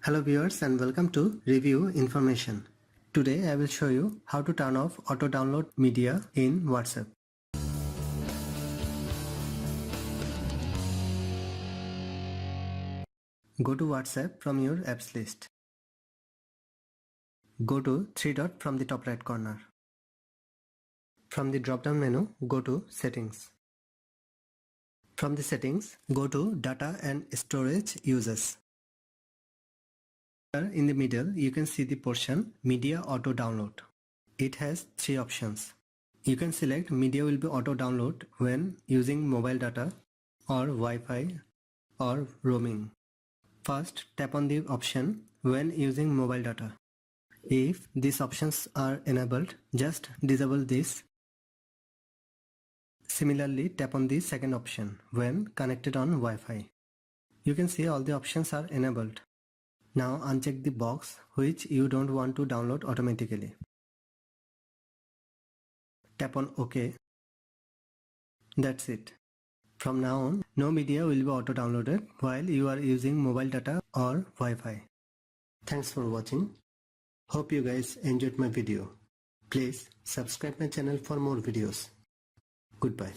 Hello viewers and welcome to Review Information. Today I will show you how to turn off auto download media in WhatsApp. Go to WhatsApp from your apps list. Go to three dot from the top right corner. From the drop down menu, go to Settings. From the settings, go to Data and Storage Uses. Here in the middle, you can see the portion Media Auto Download. It has three options. You can select media will be auto download when using mobile data or Wi-Fi or roaming. First, tap on the option when using mobile data. If these options are enabled, just disable this. Similarly, tap on the second option when connected on Wi-Fi. You can see all the options are enabled. Now uncheck the box which you don't want to download automatically. Tap on OK. That's it. From now on, no media will be auto downloaded while you are using mobile data or Wi-Fi. Thanks for watching. Hope you guys enjoyed my video. Please subscribe my channel for more videos. Goodbye.